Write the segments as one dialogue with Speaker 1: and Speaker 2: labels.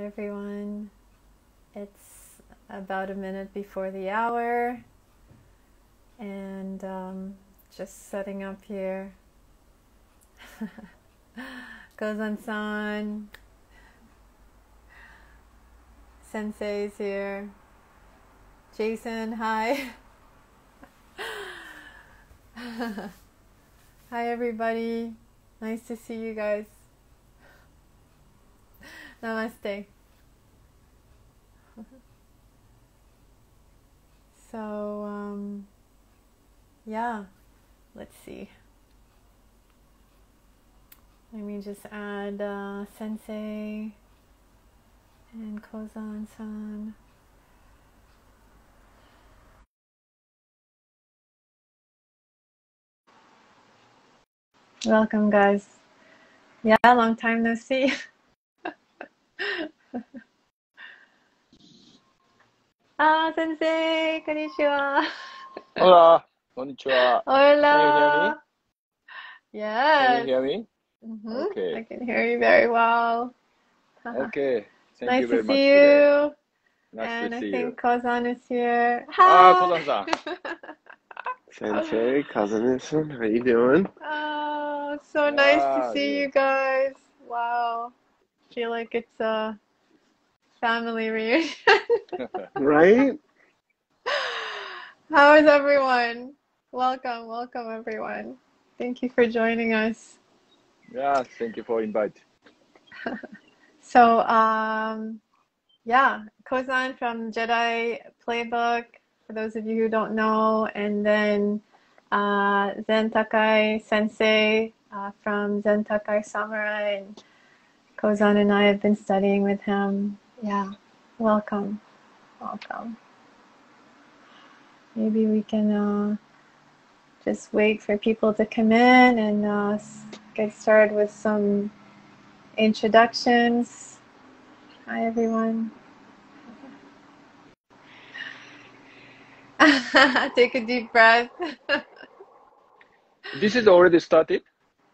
Speaker 1: everyone. It's about a minute before the hour, and just setting up here. Kozan-san, Sensei's here. Jason, hi. Hi everybody. Nice to see you guys. Namaste. So, yeah, let's see. Let me just add Sensei and Kozan-san. Welcome, guys. Yeah, long time no see. Sensei, konnichiwa.
Speaker 2: Hola, konnichiwa.
Speaker 1: Hola.
Speaker 2: Can you hear me?
Speaker 1: Yes.
Speaker 2: Can you hear me?
Speaker 1: Okay. I can hear you very well.
Speaker 2: Okay. Thank
Speaker 1: Nice
Speaker 2: you very
Speaker 1: to
Speaker 2: much
Speaker 1: see
Speaker 2: today.
Speaker 1: you.
Speaker 2: Nice
Speaker 1: And
Speaker 2: to see
Speaker 1: I
Speaker 2: you.
Speaker 1: think Kozan is here. Hi.
Speaker 2: Kozan-san.
Speaker 3: Sensei, cousin, how you doing?
Speaker 1: Oh, so nice to see you guys. Wow. Feel like it's a family reunion.
Speaker 3: Right?
Speaker 1: How is everyone? Welcome everyone. Thank you for joining us.
Speaker 2: Yeah, thank you for invite.
Speaker 1: So, yeah, Kozan from Jedi Playbook, for those of you who don't know, and then Zen Takai Sensei from Zen Takai Samurai, and Kozan and I have been studying with him. Yeah, welcome. Maybe we can just wait for people to come in and get started with some introductions. Hi, everyone. Take a deep breath.
Speaker 2: This is already started?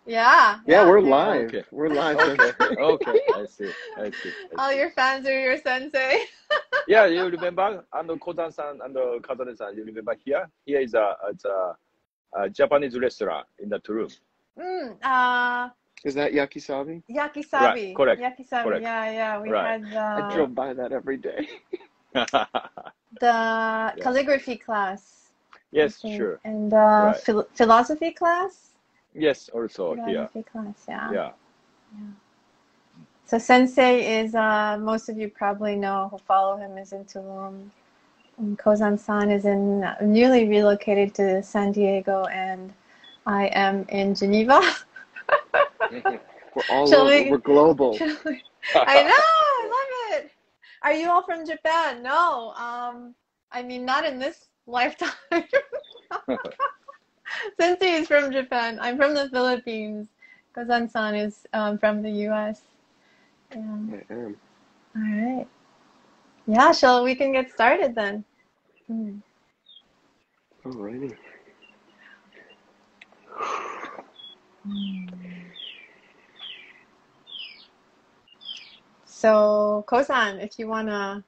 Speaker 1: Yeah,
Speaker 3: we're live.
Speaker 2: Okay.
Speaker 3: We're live.
Speaker 2: Okay. I see.
Speaker 1: All your fans are your sensei.
Speaker 2: Yeah, you remember? And Kozan-san and Kazane-san, you remember here? Here is a Japanese restaurant in that room.
Speaker 3: Is that Yakisabi?
Speaker 1: Yakisabi.
Speaker 2: Right, correct.
Speaker 1: Yakisabi.
Speaker 2: Correct.
Speaker 1: Yeah. We
Speaker 2: Right.
Speaker 1: had
Speaker 3: I drove by that every day.
Speaker 1: the calligraphy class.
Speaker 2: Yes, sure.
Speaker 1: And
Speaker 2: right.
Speaker 1: philosophy class.
Speaker 2: Yes, also here.
Speaker 1: Philosophy class.
Speaker 2: Yeah.
Speaker 1: So Sensei is, most of you probably know who follow him, is in Tulum. And Kozan-san is newly relocated to San Diego, and I am in Geneva.
Speaker 3: We're all over. We're global.
Speaker 1: I know, I love it. Are you all from Japan? No. I mean, not in this lifetime. Sensei is from Japan. I'm from the Philippines. Kozan-san is from the US. Yeah.
Speaker 3: I am.
Speaker 1: All right. Yeah, we can get started then.
Speaker 3: Alrighty.
Speaker 1: So, Kozan, if you want to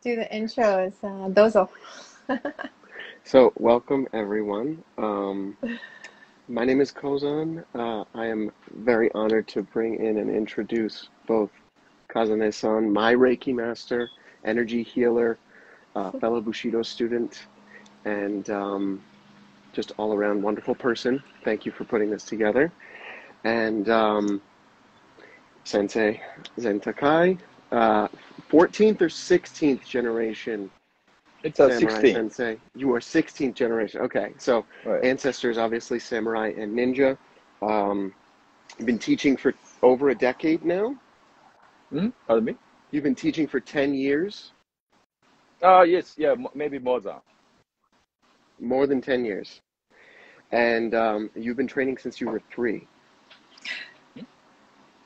Speaker 1: do the intros, dozo.
Speaker 3: So, welcome everyone. My name is Kozan. I am very honored to bring in and introduce both Kazane-san, my Reiki master, energy healer, fellow Bushido student, and just all around wonderful person. Thank you for putting this together. And Sensei Zen Takai, 14th or 16th generation.
Speaker 2: It's a
Speaker 3: Samurai
Speaker 2: 16th.
Speaker 3: Sensei. You are 16th generation. Okay, so ancestors obviously samurai and ninja. You've been teaching for over a decade now.
Speaker 2: Pardon me?
Speaker 3: You've been teaching for 10 years.
Speaker 2: Yes, yeah, maybe more than.
Speaker 3: More than 10 years, and you've been training since you were 3.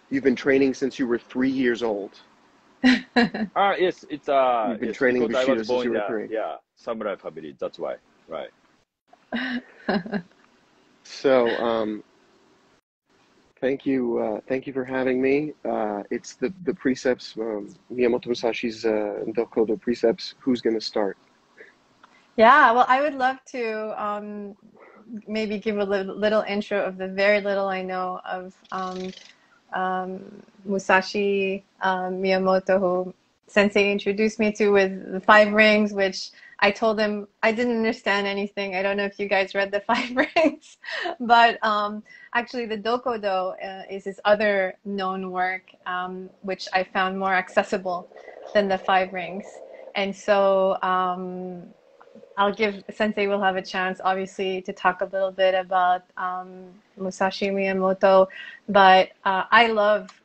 Speaker 3: You've been training since you were 3 years old.
Speaker 2: Yes, it's
Speaker 3: You've been training Bushido since you were 3.
Speaker 2: Yeah, samurai family. That's why, right?
Speaker 3: So, Thank you for having me. It's the precepts, Miyamoto Musashi's Dokkodo precepts. Who's going to start?
Speaker 1: Yeah, well, I would love to maybe give a little intro of the very little I know of Musashi Miyamoto, who Sensei introduced me to with the five rings, which I told him I didn't understand anything. I don't know if you guys read the five rings, but actually the Dokkodo is his other known work, which I found more accessible than the five rings. And so I'll give Sensei will have a chance, obviously, to talk a little bit about Musashi Miyamoto. But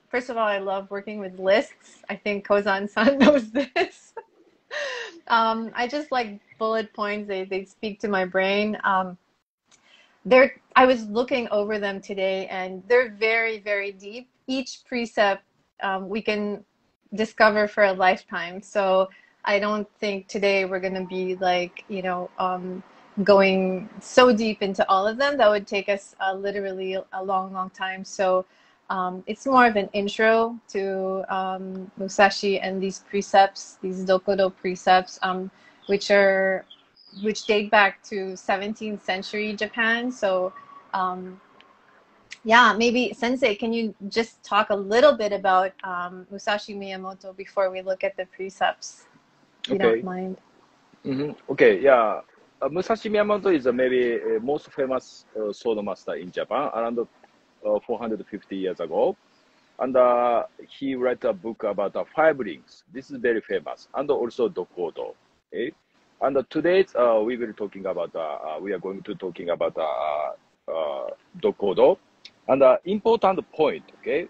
Speaker 1: first of all, I love working with lists. I think Kozan-san knows this. I just like bullet points. They speak to my brain. I was looking over them today, and they're very, very deep. Each precept we can discover for a lifetime. So I don't think today we're going to be like, going so deep into all of them. That would take us literally a long, long time. So it's more of an intro to Musashi and these precepts, these Dokkodo precepts, which date back to 17th century Japan. So yeah, maybe Sensei, can you just talk a little bit about Musashi Miyamoto before we look at the precepts? You don't mind.
Speaker 2: Okay, yeah. Musashi Miyamoto is maybe most famous sword master in Japan around 450 years ago. And he wrote a book about five rings. This is very famous. And also Dokkodo. Okay? And today we are going to talking about Dokkodo. And important point, okay?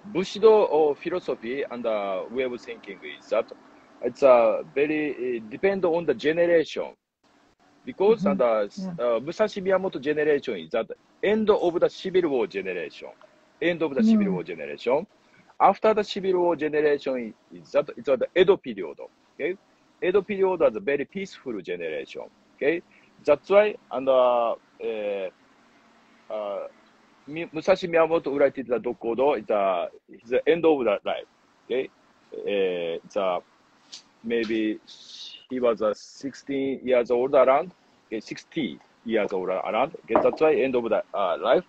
Speaker 2: Bushido philosophy and way of thinking is that it's very depend on the generation, because Musashi Miyamoto generation is at end of the Civil War generation. Civil War generation. After the Civil War generation is that it's the Edo period. Okay, Edo period was a very peaceful generation. Okay, that's why Musashi Miyamoto wrote the Dokkodo is the end of the life. Okay, it's maybe he was 16 years old around, okay, 60 years old around. Okay, that's why end of the life.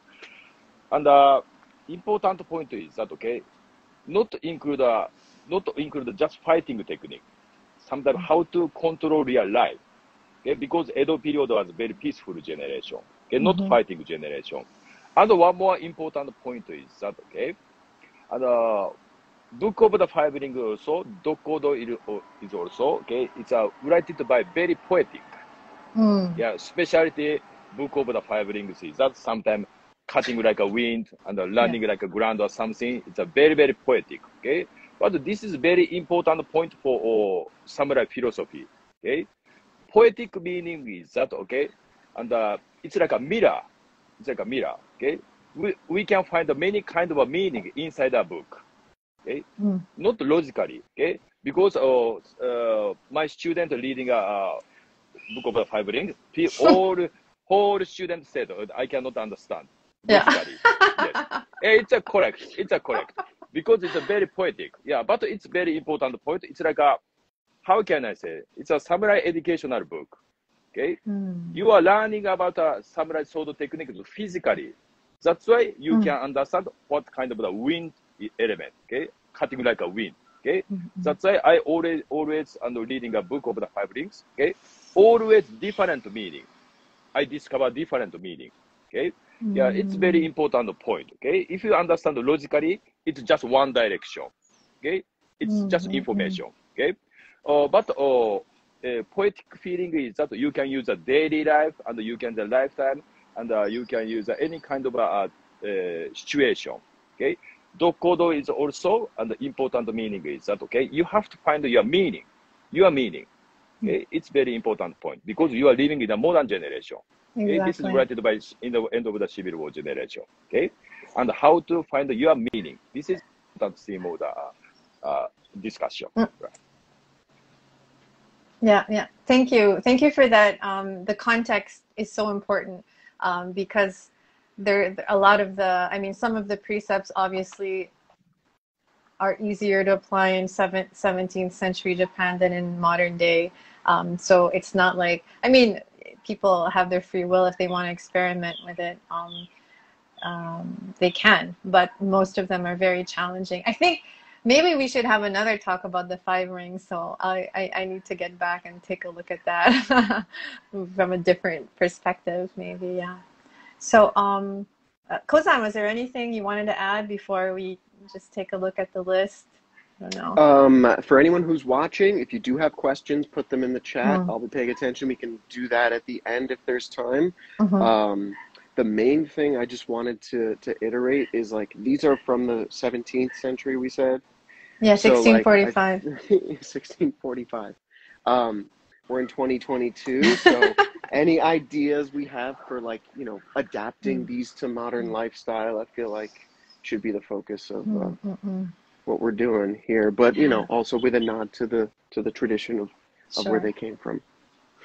Speaker 2: And important point is that not include just fighting technique. Sometimes how to control your life. Okay, because Edo period was very peaceful generation. Okay, not fighting generation. And one more important point is that and Book of the Five Rings also, Dokkodo is also, it's written by very poetic. Yeah, specialty Book of the Five Rings is that sometimes cutting like a wind and running like a ground or something. It's a very, very poetic, okay? But this is very important point for samurai philosophy, okay? Poetic meaning is that, and it's like a mirror. It's like a mirror, okay? We can find many kind of a meaning inside a book. Okay, not logically, okay, because my student reading a book of the five rings, whole student said I cannot understand logically. Yes, it's a correct. It's a correct because it's a very poetic. Yeah, but it's very important point. It's like how can I say? It's a samurai educational book. Okay, you are learning about a samurai sword technique physically. That's why you can understand what kind of the wind element, okay, cutting like a wind, okay. That's why I always reading a book of the five rings, okay. Always different meaning. I discover different meaning, okay. Yeah, it's very important point, okay. If you understand logically, it's just one direction, okay. It's just information, okay. But poetic feeling is that you can use a daily life and you can the lifetime and you can use any kind of situation, okay. Dokkodo is also an important meaning is that, you have to find your meaning. Okay? It's very important point because you are living in a modern generation. Okay? This is written by in the end of the Civil War generation. Okay, and how to find your meaning. This is the theme of the discussion. Right.
Speaker 1: Yeah. Thank you for that. The context is so important because there a lot of the, I mean, some of the precepts obviously are easier to apply in 17th century Japan than in modern day. So it's not like, I mean, people have their free will if they want to experiment with it. They can, but most of them are very challenging. I think maybe we should have another talk about the 5 rings. So I need to get back and take a look at that from a different perspective, maybe. Yeah. So, Kozan, was there anything you wanted to add before we just take a look at the list? I don't know.
Speaker 3: For anyone who's watching, if you do have questions, put them in the chat.
Speaker 1: Mm.
Speaker 3: I'll be paying attention. We can do that at the end if there's time.
Speaker 1: Mm-hmm.
Speaker 3: The main thing I just wanted to iterate is like these are from the 17th century, we said.
Speaker 1: Yeah,
Speaker 3: So
Speaker 1: 1645.
Speaker 3: 1645. We're in 2022, so any ideas we have for like, you know, adapting these to modern lifestyle, I feel like should be the focus of what we're doing here. But you know, also with a nod to the tradition of where they came from.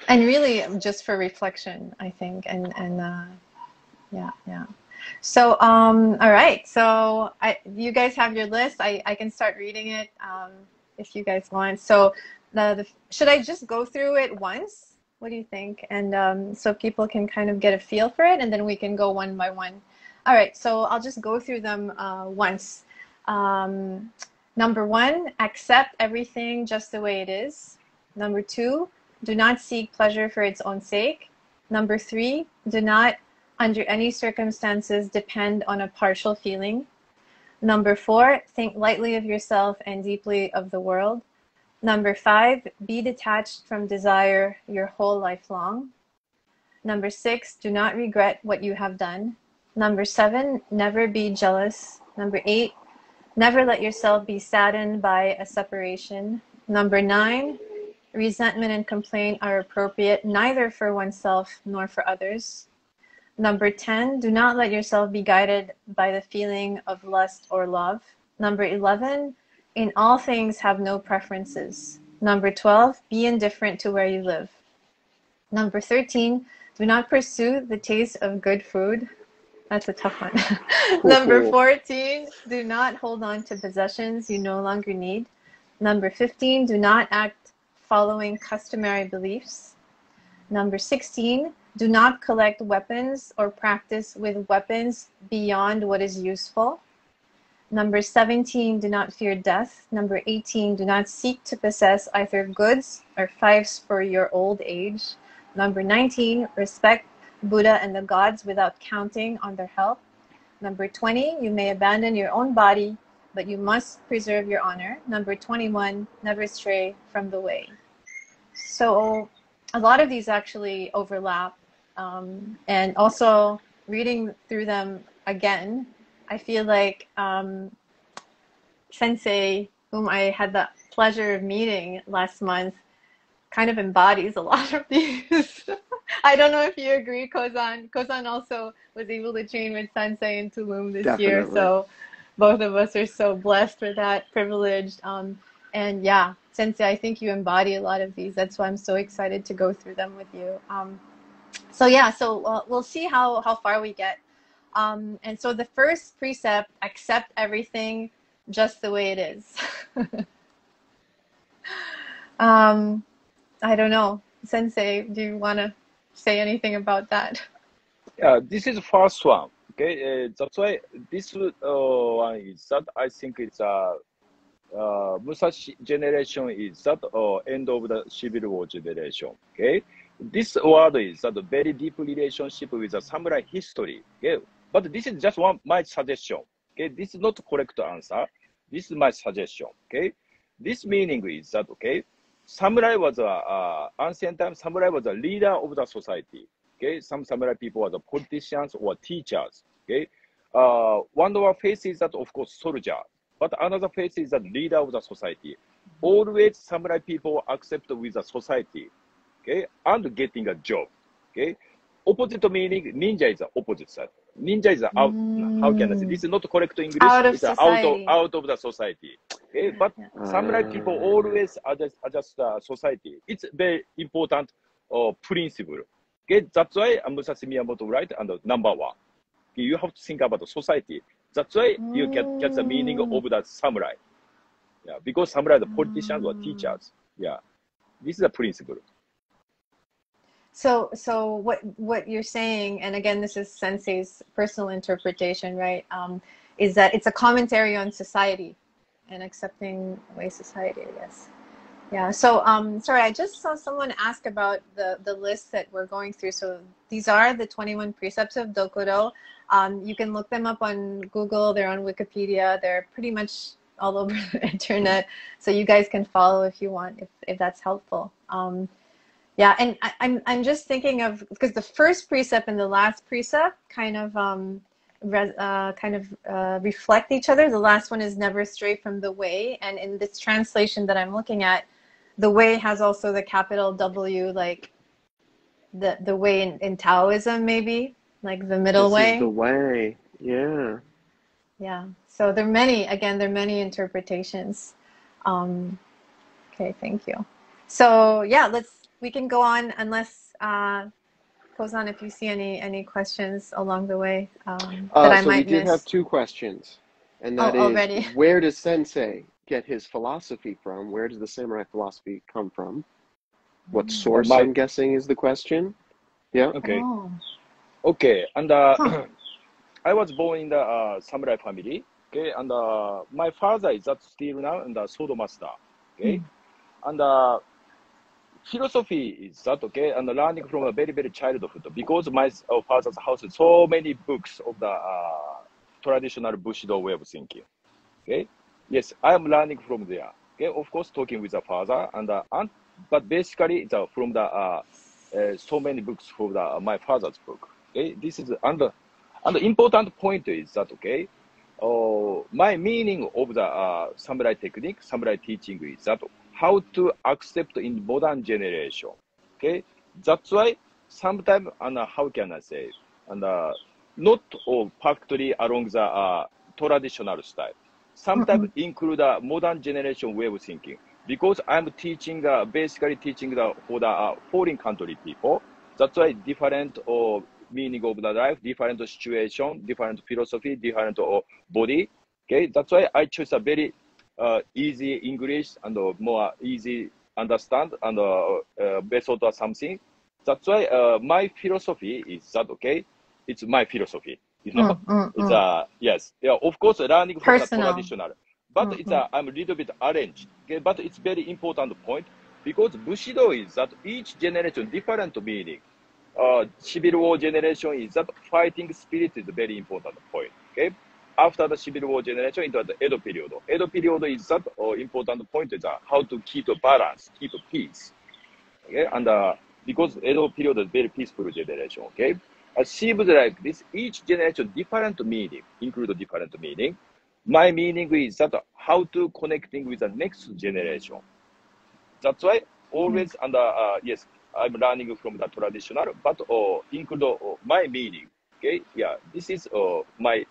Speaker 1: And really just for reflection, I think, and yeah. So all right, so you guys have your list. I can start reading it if you guys want. So should I just go through it once? What do you think? And so people can kind of get a feel for it, and then we can go one by one. All right, so I'll just go through them once. Number 1, accept everything just the way it is. Number 2, do not seek pleasure for its own sake. Number 3, do not, under any circumstances, depend on a partial feeling. Number 4, think lightly of yourself and deeply of the world. Number 5, be detached from desire your whole life long. Number 6, do not regret what you have done. Number 7, never be jealous. Number 8, never let yourself be saddened by a separation. Number 9, resentment and complaint are appropriate neither for oneself nor for others. Number 10, do not let yourself be guided by the feeling of lust or love. Number 11, in all things have no preferences. Number 12, be indifferent to where you live. Number 13, do not pursue the taste of good food. That's a tough one. Number 14, do not hold on to possessions you no longer need. Number 15, do not act following customary beliefs. Number 16, do not collect weapons or practice with weapons beyond what is useful. Number 17, do not fear death. Number 18, do not seek to possess either goods or fiefs for your old age. Number 19, respect Buddha and the gods without counting on their help. Number 20, you may abandon your own body, but you must preserve your honor. Number 21, never stray from the way. So a lot of these actually overlap. And also reading through them again, I feel like Sensei, whom I had the pleasure of meeting last month, kind of embodies a lot of these. I don't know if you agree, Kozan. Kozan also was able to train with Sensei in Tulum this year, so both of us are so blessed for that, privileged. And yeah, Sensei, I think you embody a lot of these. That's why I'm so excited to go through them with you. So yeah, so we'll see how far we get. And so the first precept, accept everything just the way it is. I don't know. Sensei, do you want to say anything about that?
Speaker 2: Yeah, this is the first one. Okay, that's why this one is that I think it's Musashi generation is that end of the Civil War generation. Okay, this word is that very deep relationship with the samurai history. Okay, but this is just my suggestion. Okay, this is not correct answer. This is my suggestion. Okay, this meaning is that okay, samurai was ancient time. Samurai was a leader of the society. Okay, some samurai people were the politicians or teachers. Okay, one of our faces is that of course soldier, but another face is the leader of the society. Always samurai people accept with the society. Okay, and getting a job. Okay, opposite meaning ninja is the opposite side. Ninja is out. How can I say? This is not correct English.
Speaker 1: Out of
Speaker 2: it's
Speaker 1: society.
Speaker 2: Out of the society. Okay, but samurai people always adjust the society. It's very important principle. Okay, that's why Musashi Miyamoto write and number 1. You have to think about the society. That's why you get the meaning of the samurai. Yeah, because samurai are the politicians or teachers. Yeah, this is a principle.
Speaker 1: So what you're saying, and again, this is Sensei's personal interpretation, right? Is that it's a commentary on society and accepting the way society, I guess. Yeah. So sorry, I just saw someone ask about the list that we're going through. So these are the 21 precepts of Dokkodo. You can look them up on Google. They're on Wikipedia. They're pretty much all over the internet. So you guys can follow if you want, if that's helpful. Yeah, and I'm just thinking of, because the first precept and the last precept kind of reflect each other. The last one is never stray from the way, and in this translation that I'm looking at, the way has also the capital W, like the way in Taoism, maybe like the middle
Speaker 3: This
Speaker 1: way.
Speaker 3: is the way. Yeah.
Speaker 1: Yeah. So there are many interpretations. Okay, thank you. So yeah, we can go on, unless Kozan, if you see any questions along the way that I
Speaker 3: So
Speaker 1: might
Speaker 3: we did have
Speaker 1: miss.
Speaker 3: 2 questions, and that is,
Speaker 1: already.
Speaker 3: where does Sensei get his philosophy from? Where does the samurai philosophy come from? What source, I'm guessing, is the question. Yeah.
Speaker 2: Okay.
Speaker 1: Oh.
Speaker 2: Okay. And I was born in the samurai family. Okay. And my father is still now and the sword master. Okay. And philosophy is that, okay, and learning from a very childhood, because my father's house is so many books of the traditional Bushido way of thinking. Okay, yes, I am learning from there. Okay, of course, talking with the father and but basically it's from the so many books from the my father's book. Okay, this is and the important point is that, okay, my meaning of the samurai technique, samurai teaching is that how to accept in modern generation. Okay, that's why sometimes, and how can I say, and not all perfectly along the traditional style. Sometimes include a modern generation way of thinking, because I'm teaching basically teaching for the foreign country people. That's why different meaning of the life, different situation, different philosophy, different body. Okay, that's why I choose a very easy English and more easy understand and method or something. That's why my philosophy is that, okay, it's my philosophy. You know, it's yes, yeah. Of course, learning from the traditional, but it's I'm a little bit arranged. Okay, but it's very important point, because Bushido is that each generation different meaning. Civil War generation is that fighting spirit is a very important point. Okay, after the Civil War generation into the Edo period. Edo period is that important point is how to keep a balance, keep peace. Okay, and because Edo period is very peaceful generation. Okay, seems like this each generation different meaning, include different meaning. My meaning is that how to connecting with the next generation. That's why always and yes, I'm learning from the traditional, but include my meaning. Okay, yeah, this is my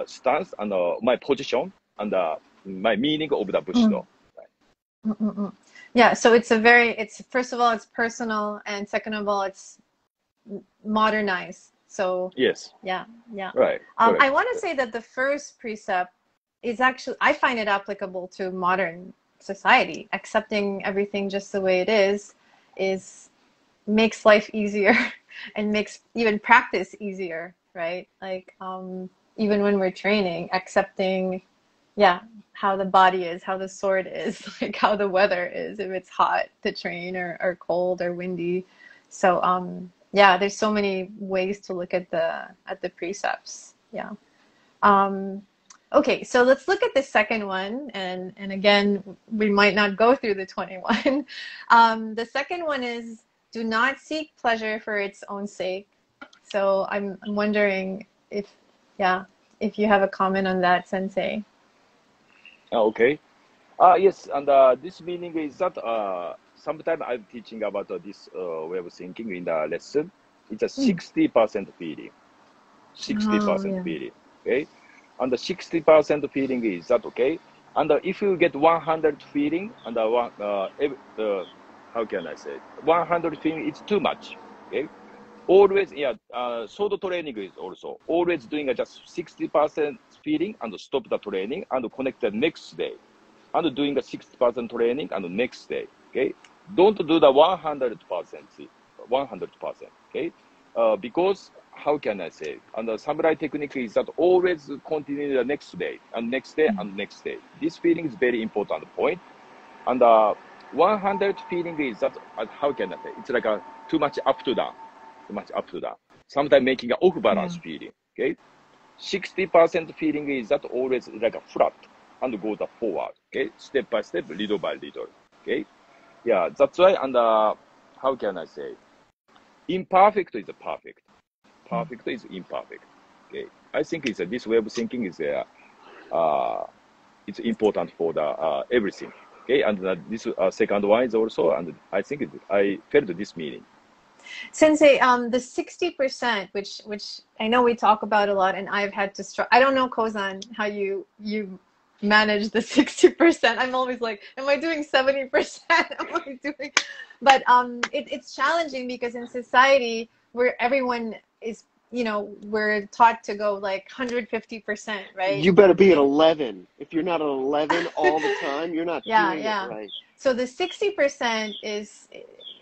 Speaker 2: stance and my position and my meaning of the Bushido.
Speaker 1: Yeah, so it's first of all, it's personal, and second of all, it's modernized. So
Speaker 2: yes,
Speaker 1: yeah.
Speaker 2: right.
Speaker 1: I want to say that the first precept is actually, I find it applicable to modern society. Accepting everything just the way it is makes life easier and makes even practice easier, right? Like even when we're training, accepting how the body is, how the sword is, like how the weather is, if it's hot to train or cold or windy. So there's so many ways to look at the precepts. Yeah. Okay, so let's look at the second one, and again, we might not go through the 21. The second one is, do not seek pleasure for its own sake. So I'm wondering if you have a comment on that, Sensei.
Speaker 2: Okay. Yes, and this meaning is that sometimes I'm teaching about this way of thinking in the lesson. It's a 60% feeling. 60% feeling. Okay. And the 60% feeling is that, okay. And if you get 100 feeling and how can I say it? 100 feeling is too much. Okay. always, yeah, sword training is also always doing just 60% feeling and stop the training and connect the next day. And doing a 60% training and the next day, okay? Don't do the 100%, 100%, okay? Because, how can I say, and the samurai technique is that always continue the next day, and next day, and next day. This feeling is very important point. And 100 feeling is that, how can I say, it's like a too much up to down, too much up to down. Sometimes making an off balance feeling, okay? 60% feeling is that always like a flat and go the forward, okay? Step by step, little by little, okay? Yeah, that's why, and how can I say, imperfect is perfect. Perfect is imperfect, okay? I think it's this way of thinking is it's important for the everything, okay? And this second one is also, and I think I felt this meaning.
Speaker 1: Sensei, the 60%, which I know we talk about a lot, and I've had to I don't know, Kozan, how you manage the 60%. I'm always like, am I doing 70%? Am I doing? But it's challenging because in society where everyone is, you know, we're taught to go like 150%, right?
Speaker 3: You better be at 11. If you're not at 11 all the time, you're not doing it right.
Speaker 1: So the 60% is,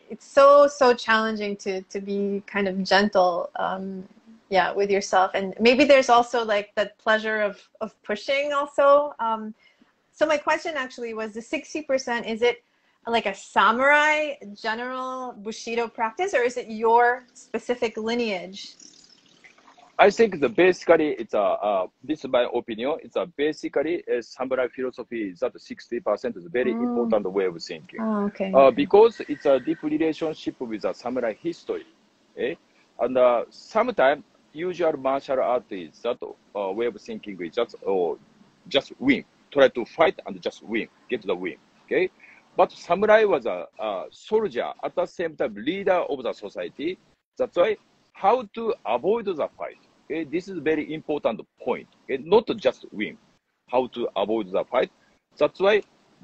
Speaker 1: it's so challenging to be kind of gentle, with yourself. And maybe there's also like that pleasure of pushing also. So my question actually was, the 60%, is it like a samurai general Bushido practice, or is it your specific lineage?
Speaker 2: I think basically it's this is my opinion. It's basically a samurai philosophy that 60% is a very important way of thinking.
Speaker 1: Oh, okay.
Speaker 2: Because it's a deep relationship with the samurai history, and sometimes usual martial art is that way of thinking is just win, try to fight and just win, get the win, okay? But samurai was a soldier at the same time leader of the society. That's why how to avoid the fight. Okay? This is very important point. Okay? Not just win, how to avoid the fight. That's why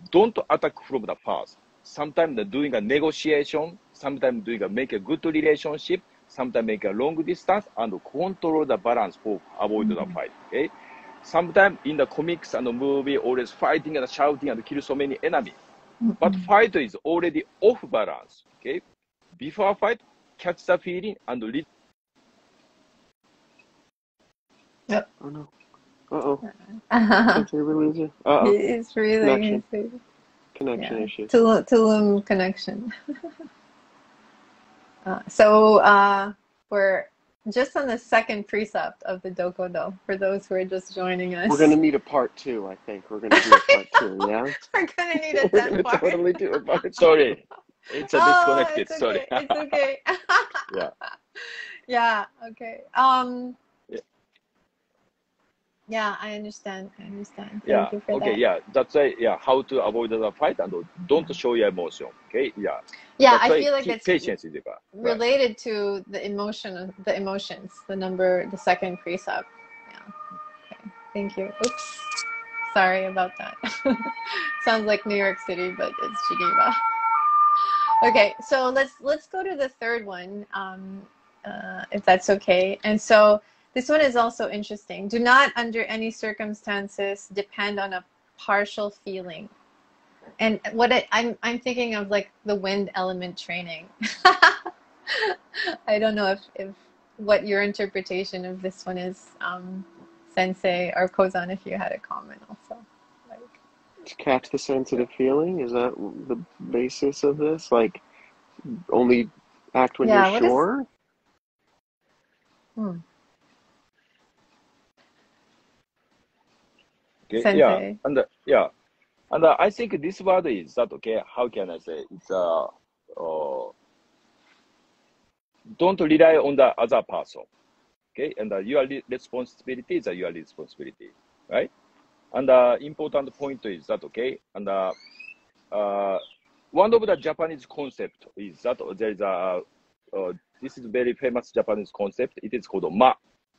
Speaker 2: don't attack from the first. Sometimes doing a negotiation, sometimes make a good relationship, sometimes make a long distance and control the balance for avoid the fight. Okay? Sometimes in the comics and the movie, always fighting and shouting and kill so many enemies. But fight is already off balance. Okay? Before fight, catch the feeling and lead.
Speaker 1: Yep.
Speaker 3: Oh no. Can't we lose you?
Speaker 1: It's really
Speaker 3: connection issues.
Speaker 1: Tulum connection. So we're just on the second precept of the Dokkodo for those who are just joining us.
Speaker 3: We're gonna need a part 2, I think. We're gonna do a part 2, yeah?
Speaker 1: We're gonna need a 10
Speaker 3: We're gonna
Speaker 1: part.
Speaker 3: totally do a part 2.
Speaker 2: Sorry. It's disconnected.
Speaker 1: It's okay.
Speaker 2: Sorry.
Speaker 1: It's okay.
Speaker 2: Yeah.
Speaker 1: Yeah, okay. Yeah, I understand. Thank you for that.
Speaker 2: Yeah. That's why, how to avoid the fight and don't show your emotion. Okay, yeah.
Speaker 1: Yeah,
Speaker 2: that's
Speaker 1: I feel like it's
Speaker 2: patience is
Speaker 1: related to the emotions, the second precept. Yeah. Okay. Thank you. Oops. Sorry about that. Sounds like New York City, but it's Geneva. Okay, so let's go to the third one, if that's okay. And so this one is also interesting. Do not, under any circumstances, depend on a partial feeling. And what I'm thinking of, like the wind element training. I don't know if what your interpretation of this one is, Sensei or Kozan, if you had a comment also.
Speaker 3: To catch the sensitive feeling, is that the basis of this? Like, only act when you're sure?
Speaker 2: Okay,
Speaker 1: Sensei.
Speaker 2: And I think this word is that, okay, how can I say, it's don't rely on the other person, okay, and your responsibility is your responsibility, right? And important point is that, okay, and one of the Japanese concept is that there is this is very famous Japanese concept. It is called ma.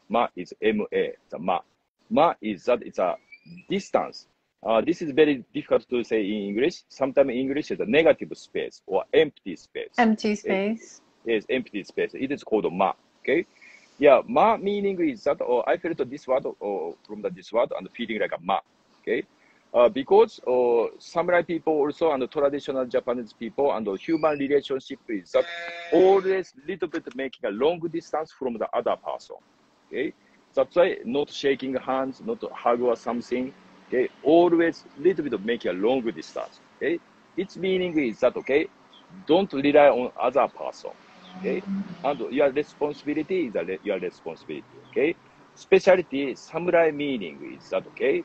Speaker 2: Ma is M-A, the ma. Ma is that it's a distance. This is very difficult to say in English. Sometimes in English is a negative space or empty space.
Speaker 1: Empty space.
Speaker 2: Yes, empty space. It is called ma. Okay. Yeah, ma meaning is that, or I felt this word or from this word and feeling like a ma. Okay. Because samurai people also and traditional Japanese people and human relationship is that always little bit making a long distance from the other person. Okay. That's why not shaking hands, not hug or something. Okay. Always little bit of making a long distance. Okay. Its meaning is that, okay, don't rely on other person. Okay. And your responsibility is your responsibility. Okay. Specialty, samurai meaning is that, okay,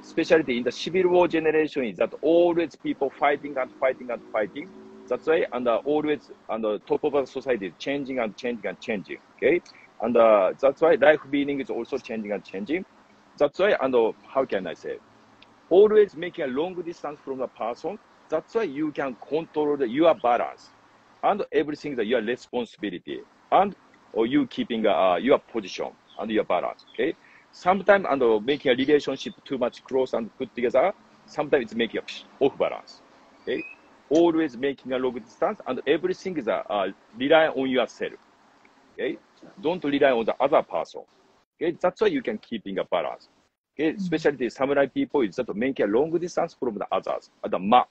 Speaker 2: especially in the civil war generation is that always people fighting and fighting and fighting. That's why, and always on the top of the society is changing and changing and changing. Okay, and that's why life meaning is also changing and changing. That's why, and how can I say, always making a long distance from the person. That's why you can control your balance and everything that your responsibility and or you keeping your position and your balance. Okay. Sometimes and making a relationship too much close and put together. Sometimes it's making a off balance. Okay. Always making a long distance and everything is rely on yourself. Okay. Don't rely on the other person. Okay. That's why you can keeping a balance. Okay. Especially the samurai people is that making a long distance from the others. And the ma,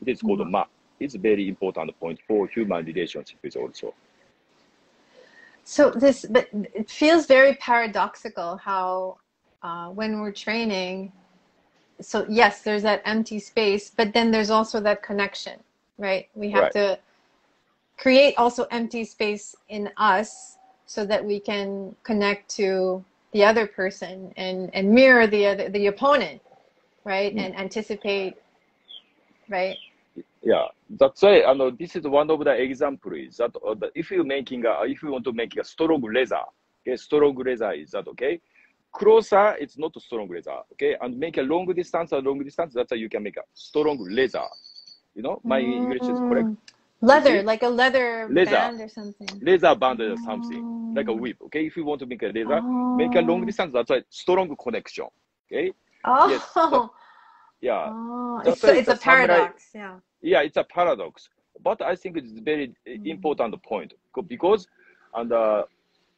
Speaker 2: it is called ma. It's a very important point for human relationships also.
Speaker 1: So this, but it feels very paradoxical how when we're training, so yes, there's that empty space, but then there's also that connection, right? We have to create also empty space in us so that we can connect to the other person and mirror the opponent, right? And anticipate, right?
Speaker 2: Yeah, that's why this is one of the examples that if you making if you want to make a strong laser, okay, strong laser is that okay. Closer, it's not a strong laser, okay, and make a long distance. That's how you can make a strong laser. You know, my English is correct.
Speaker 1: Leather, like a leather
Speaker 2: laser
Speaker 1: band or something.
Speaker 2: Laser band or something like a whip. Okay, if you want to make a laser, make a long distance. That's why strong connection. Okay.
Speaker 1: Oh.
Speaker 2: Yes. Yeah.
Speaker 1: Oh,
Speaker 2: That's
Speaker 1: it's a
Speaker 2: samurai.
Speaker 1: paradox. Yeah.
Speaker 2: Yeah, it's a paradox, but I think it's very important point because and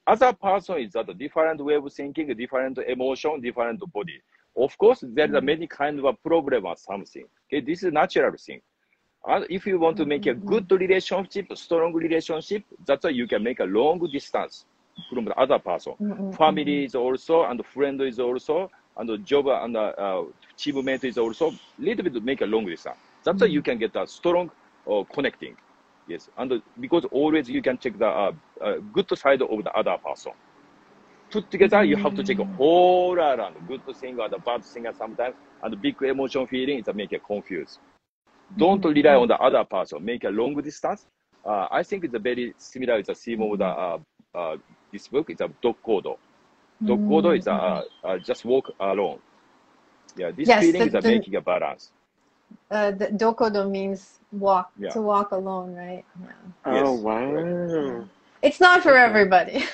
Speaker 2: other person is that a different way of thinking, different emotion, different body. Of course, there are many kind of a problem or something. Okay, this is natural thing. And if you want to make a good relationship, strong relationship, that's why you can make a long distance from the other person. Family is also, and friend is also, and the job and teammate is also, little bit make a long distance. That's why you can get a strong connecting. Yes, and because always you can check the good side of the other person. Put together, you have to check a whole around good thing or the bad thing sometimes, and the big emotion feeling is make it confused. Don't rely on the other person. Make a long distance. I think it's a very similar. It's a theme of the this book. It's a Dokkodo. Dokkodo is just walk alone. Yeah, this feeling is making a balance.
Speaker 1: The Dokkodo means walk, to walk alone, right? Yeah.
Speaker 3: Oh,
Speaker 2: Yes,
Speaker 3: wow.
Speaker 2: correct.
Speaker 1: It's not for everybody.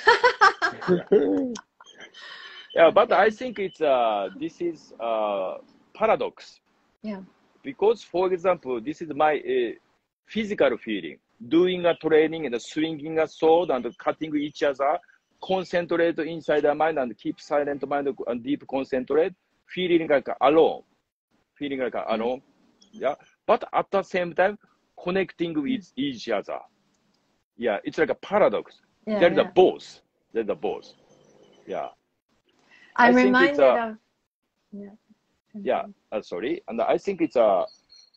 Speaker 2: Yeah, but I think it's this is paradox.
Speaker 1: Yeah.
Speaker 2: Because, for example, this is my physical feeling. Doing a training and swinging a sword and cutting each other, concentrate inside the mind and keep silent mind and deep concentrate, feeling like alone. Feeling like alone. Yeah. But at the same time, connecting with each other. Yeah, it's like a paradox. There's a both. There's a both. Yeah.
Speaker 1: I'm reminded of.
Speaker 2: Yeah. Sorry. And I think it's a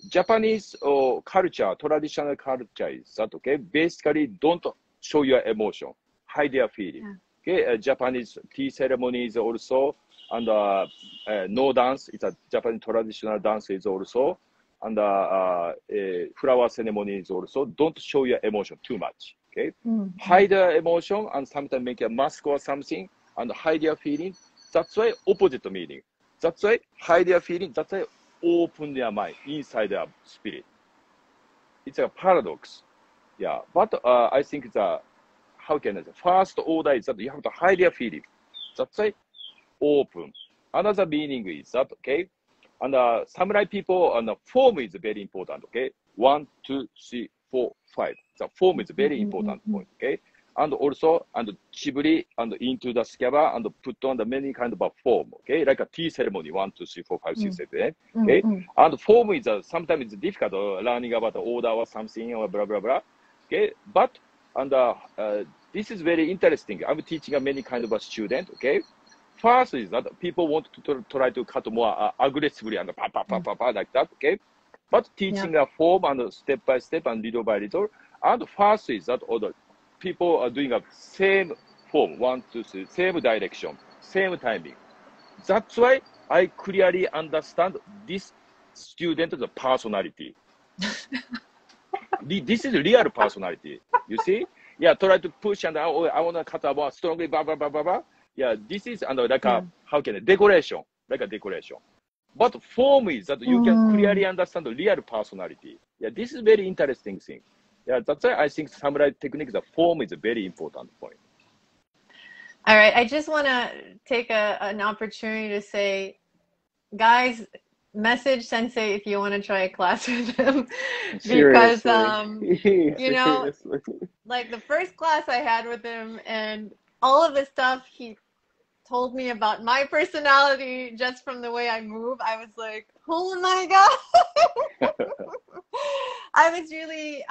Speaker 2: Japanese culture, traditional culture is that okay. Basically, don't show your emotion, hide your feeling. Okay. Japanese tea ceremonies also, and no dance. It's a Japanese traditional dance is also, and flower ceremonies also. Don't show your emotion too much. Okay. Hide your emotion and sometimes make a mask or something and hide your feelings. That's why opposite meaning. That's why hide your feelings. That's why open their mind inside their spirit. It's a paradox. Yeah. But I think it's a, how can I say, first order is that you have to hide your feelings. That's why open. Another meaning is that, okay, and samurai people, and the form is very important, okay? 1, 2, 3, for fight. The form is very important point. Okay, and also and shiburi and into the scabbard and put on the many kind of a form. Okay, like a tea ceremony 1, 2, 3, 4, 5, 6, 7. Okay, and form is sometimes it's difficult learning about the order or something or blah blah blah. Okay, but and this is very interesting. I'm teaching many kind of a student. Okay. First is that people want to try to cut more aggressively and pa pa pa pa pa like that, okay? But teaching a form and step by step and little by little. And first is that all the people are doing a same form, 1, 2, 3, same direction, same timing. That's why I clearly understand this student's personality. This is real personality. You see? Yeah, try to push and I want to cut more strongly, blah blah blah blah blah. Yeah, this is like a how can I decoration, like a decoration. But form is that you can clearly understand the real personality. Yeah, this is very interesting thing. Yeah, that's why I think samurai technique, the form is a very important point.
Speaker 1: All right, I just want to take an opportunity to say, guys, message Sensei if you want to try a class with him, because you know, like the first class I had with him and all of the stuff he told me about my personality just from the way I move, I was like, oh my God. I was really,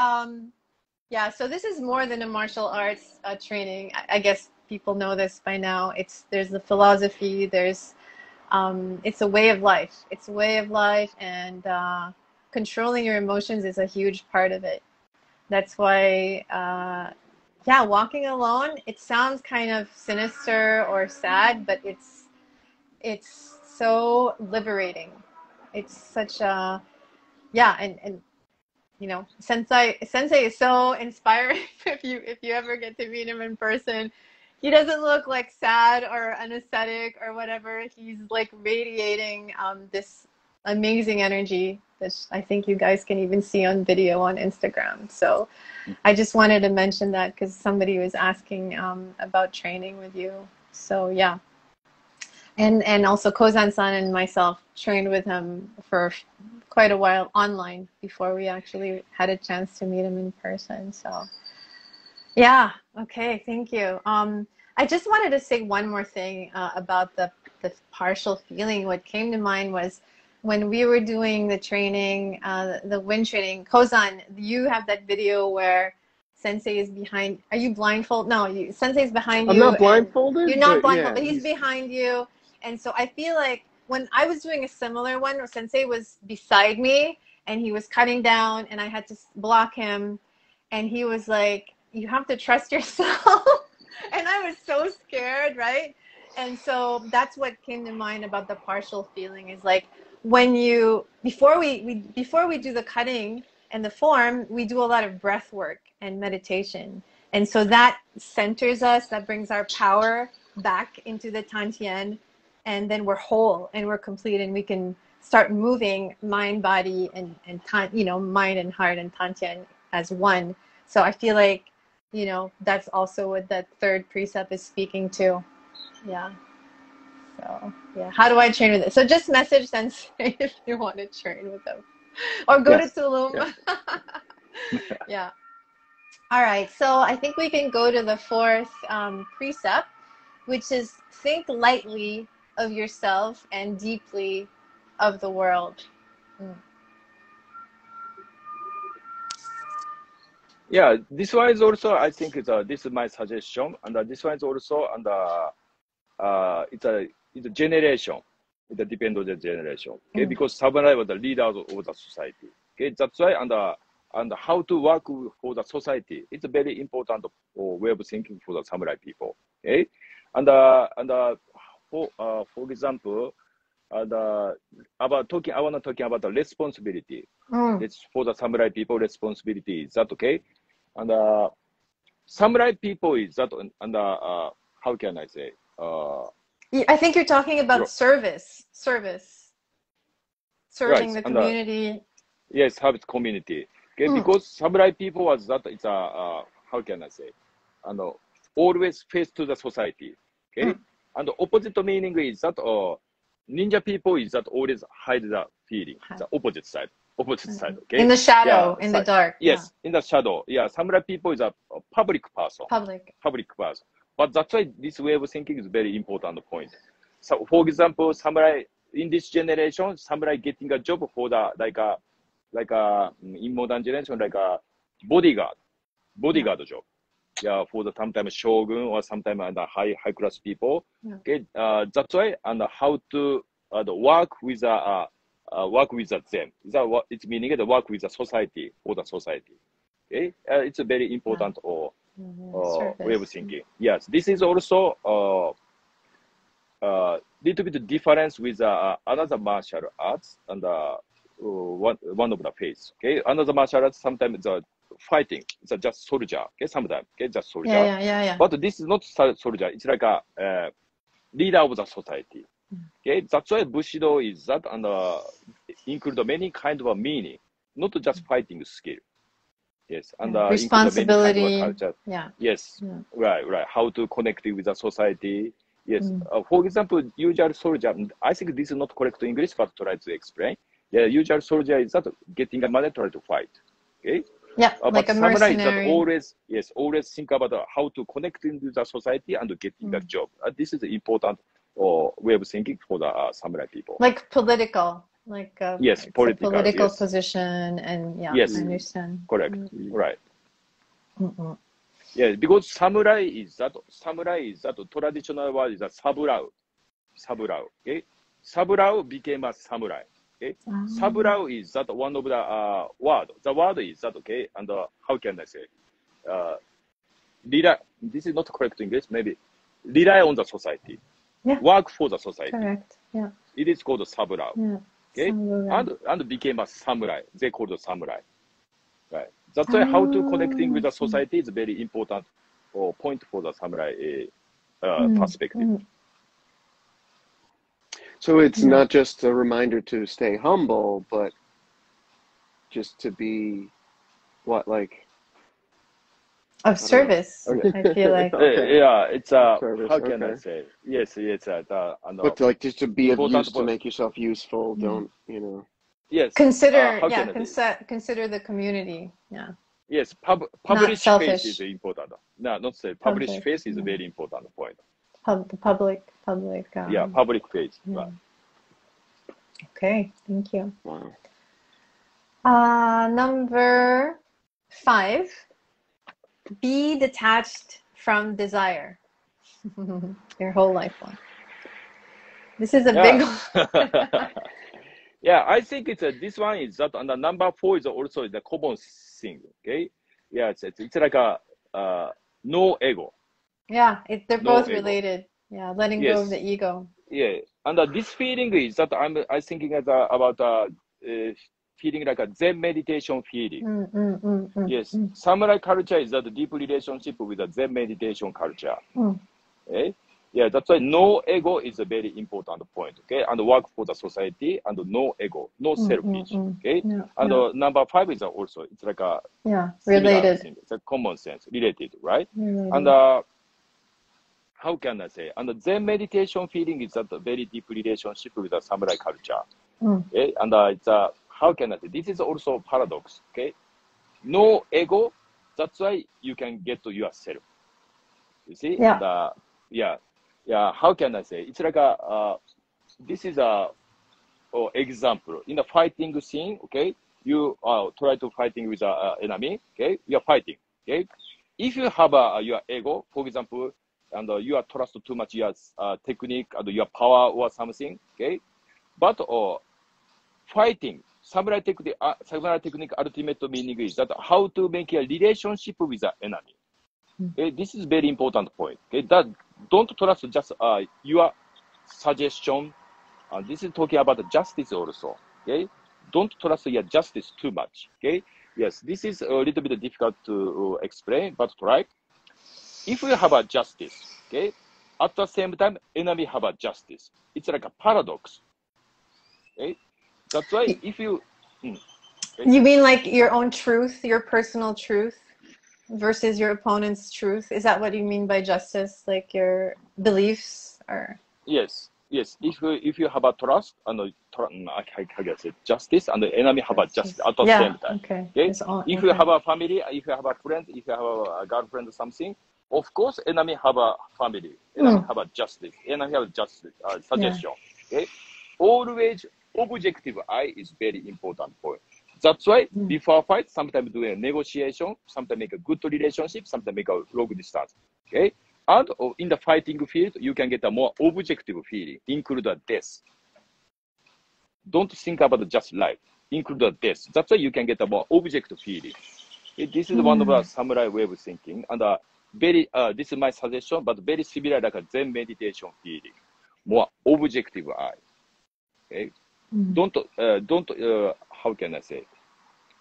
Speaker 1: yeah, so this is more than a martial arts training. I guess people know this by now. There's the philosophy, there's, it's a way of life. It's a way of life, and controlling your emotions is a huge part of it. That's why, yeah, walking alone, it sounds kind of sinister or sad, but it's so liberating. It's such a, yeah, and you know, Sensei is so inspiring if you ever get to meet him in person. He doesn't look like sad or anesthetic or whatever. He's like radiating this amazing energy that I think you guys can even see on video on Instagram. So I just wanted to mention that because somebody was asking about training with you. So yeah. And also Kozan-san and myself trained with him for quite a while online before we actually had a chance to meet him in person. So yeah, okay, thank you. I just wanted to say one more thing about the partial feeling. What came to mind was when we were doing the training, the wind training. Kozan, you have that video where Sensei is behind. Are you blindfolded? No, Sensei's behind you.
Speaker 3: I'm not blindfolded.
Speaker 1: You're not blindfolded, but he's behind you. And so I feel like when I was doing a similar one where Sensei was beside me and he was cutting down and I had to block him, and he was like, you have to trust yourself. And I was so scared, right? And so that's what came to mind about the partial feeling, is like when you, before we do the cutting and the form, we do a lot of breath work and meditation. And so that centers us, that brings our power back into the Tantien, and then we're whole and we're complete, and we can start moving mind, body, and you know, mind and heart and Tantien as one. So I feel like, you know, that's also what that third precept is speaking to. Yeah. So yeah, how do I train with it? So just message Sensei if you want to train with them, or go to Tulum. Yeah. Yeah. All right. So I think we can go to the fourth precept, which is think lightly of yourself and deeply of the world.
Speaker 2: Yeah, this one is also, I think this is my suggestion, and this one is also, and it's a generation. It depends on the generation. Okay, because samurai was the leaders of the society. Okay, that's why, and how to work for the society. It's a very important way of thinking for the samurai people. Okay, and for example, I want to talking about the responsibility. It's for the samurai people. Responsibility, is that okay? And samurai people is that, and how can I say?
Speaker 1: I think you're talking about service, serving the community.
Speaker 2: Yes, service community. Okay, because samurai people was that, it's a how can I say? And always face to the society. Okay, and the opposite meaning is that ninja people is that always hide the feeling, the opposite side. opposite side. Okay.
Speaker 1: In the shadow,
Speaker 2: Yeah,
Speaker 1: in the dark.
Speaker 2: yes, in the shadow. Yeah, samurai people is a public person.
Speaker 1: Public
Speaker 2: person. But that's why this way of thinking is very important point. So, for example, samurai in this generation, samurai getting a job for the like a in modern generation like a bodyguard job. Yeah, for the sometimes shogun or sometimes the high class people.
Speaker 1: Yeah.
Speaker 2: Okay, that's why and how to work with them. It's meaning the work with the society or the society. Okay, it's a very important way of thinking. Yes, this is also little bit difference with another martial arts and one of the phase. Okay, another martial arts sometimes the fighting. It's just soldier. Okay, sometimes okay, just soldier.
Speaker 1: Yeah.
Speaker 2: But this is not soldier. It's like a leader of the society. Okay, that's why Bushido is that and include many kind of a meaning, not just fighting skill. Yes, and
Speaker 1: responsibility.
Speaker 2: Many kind of culture.
Speaker 1: Yeah.
Speaker 2: Yes.
Speaker 1: Yeah.
Speaker 2: Right. How to connect with the society. Yes. For example, usual soldier. I think this is not correct English, but try to explain. Yeah, usual soldier is that getting a money try to fight. Okay.
Speaker 1: Yeah, like
Speaker 2: but
Speaker 1: a
Speaker 2: samurai
Speaker 1: mercenary.
Speaker 2: is that always think about how to connect into the society and getting a job. This is the important way of thinking for the samurai people.
Speaker 1: Like political, like
Speaker 2: yes,
Speaker 1: political position, and
Speaker 2: yes,
Speaker 1: I understand.
Speaker 2: Correct, right. Yeah, because samurai is that traditional word is a saburao. Okay, saburao became a samurai. Okay, saburao is that one of the word. The word is that okay, and how can I say? Rely. This is not correct English. Maybe rely on the society.
Speaker 1: Yeah.
Speaker 2: Work for the society.
Speaker 1: Correct. Yeah.
Speaker 2: It is called saburao.
Speaker 1: Yeah.
Speaker 2: Okay, and became a samurai. They called the samurai. Right. That's why how to connecting with the society is very important point for the samurai perspective.
Speaker 3: So it's not just a reminder to stay humble, but just to be
Speaker 1: of service. I feel like
Speaker 2: yeah, it's
Speaker 3: service,
Speaker 2: how can I say? Yes,
Speaker 3: but like just to be of use to make yourself useful. Don't
Speaker 2: Yes.
Speaker 1: Consider consider the community. Yeah.
Speaker 2: Yes, published face is important. No, not say published face is a very important point.
Speaker 1: Public.
Speaker 2: Yeah, public face.
Speaker 1: Yeah.
Speaker 2: Right.
Speaker 1: Okay, thank you.
Speaker 3: Wow.
Speaker 1: Number 5. Be detached from desire. Your whole life long. This is a big one.
Speaker 2: Yeah, I think it's this one is that, and the number 4 is also the common thing. Okay, yeah, it's like a no ego.
Speaker 1: Yeah, they're both related. Yeah, letting go of the ego.
Speaker 2: Yeah, and this feeling is that I thinking about feeling like a Zen meditation feeling. Yes, samurai culture is that deep relationship with the Zen meditation culture. Okay? Yeah, that's why no ego is a very important point. Okay, and work for the society and no ego, no selfish. Okay, and number 5 is also it's like a
Speaker 1: related.
Speaker 2: Thing. It's a common sense, related, right?
Speaker 1: Related.
Speaker 2: And how can I say? And the Zen meditation feeling is that a very deep relationship with the samurai culture. Okay, and it's how can I say? This is also paradox. Okay, no ego. That's why you can get to yourself. You see?
Speaker 1: Yeah.
Speaker 2: And, yeah. How can I say? It's like this is a example in the fighting scene. Okay, you try to fighting with an enemy. Okay, you are fighting. Okay, if you have your ego, for example, and you are trust too much your technique and your power or something. Okay, but fighting samurai technique ultimate meaning is that how to make a relationship with the enemy. Okay, this is very important point. Okay, that don't trust just your suggestion. This is talking about justice also. Okay, don't trust your justice too much. Okay, yes, this is a little bit difficult to explain, but try. If you have a justice, okay, at the same time, enemy have a justice. It's like a paradox. Okay, that's why if you. Okay.
Speaker 1: You mean like your own truth, your personal truth, versus your opponent's truth? Is that what you mean by justice? Like your beliefs, or?
Speaker 2: Yes. yes, if you have a trust and I guess it justice and the enemy have a justice at the
Speaker 1: Yeah,
Speaker 2: same time.
Speaker 1: okay.
Speaker 2: Okay,
Speaker 1: It's all,
Speaker 2: if you
Speaker 1: okay.
Speaker 2: have a family, if you have a friend, if you have a girlfriend or something, of course, enemy have a family, enemy have a justice, enemy have justice suggestion. Okay, always objective eye is very important point. That's why before fight, sometimes do a negotiation, sometimes make a good relationship, sometimes make a long distance. Okay, and in the fighting field, you can get a more objective feeling, include the death. Don't think about just life, include the death. That's why you can get a more objective feeling. This is one of the samurai way of thinking, and very this is my suggestion, but very similar like a Zen meditation feeling, more objective eye. Okay, don't how can I say?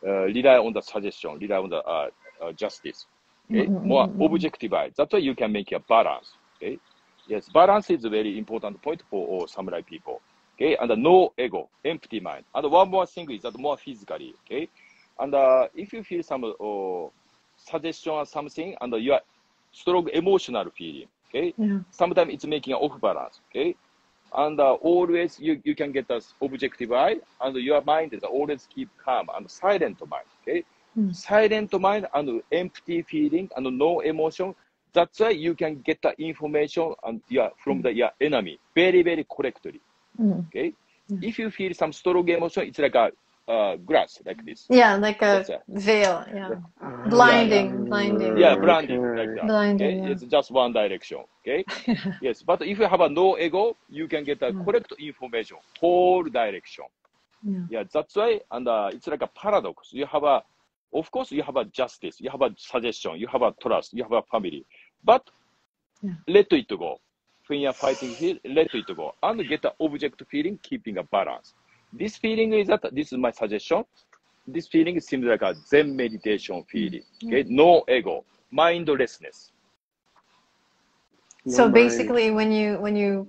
Speaker 2: Rely on the suggestion, rely on the justice. Okay, more objective eye. That's why you can make a balance. Okay, yes, balance is a very important point for all samurai people. Okay, and no ego, empty mind. And one more thing is that more physically. Okay, and if you feel some suggestion or something, and you are strong emotional feeling. Okay, sometimes it's making an off balance. Okay. And always you can get this objective eye, and your mind is always keep calm and silent mind. Okay, silent mind and empty feeling and no emotion. That's why you can get the information and from your enemy very very correctly. Okay, if you feel some strong emotion, it's like a glass like this.
Speaker 1: Yeah, like a veil. Yeah, blinding.
Speaker 2: Yeah, blinding like that.
Speaker 1: Blinding.
Speaker 2: Okay, it's just one direction. Okay. Yes, but if you have a no ego, you can get the correct information, whole direction. Yeah, that's why, and it's like a paradox. You have a, of course, you have a justice, you have a suggestion, you have a trust, you have a family, but let it go. When you're fighting, let it go, and get the object feeling, keeping a balance. This feeling is that, this is my suggestion. This feeling seems like a Zen meditation feeling. Okay, no ego, mindlessness.
Speaker 1: So basically, when you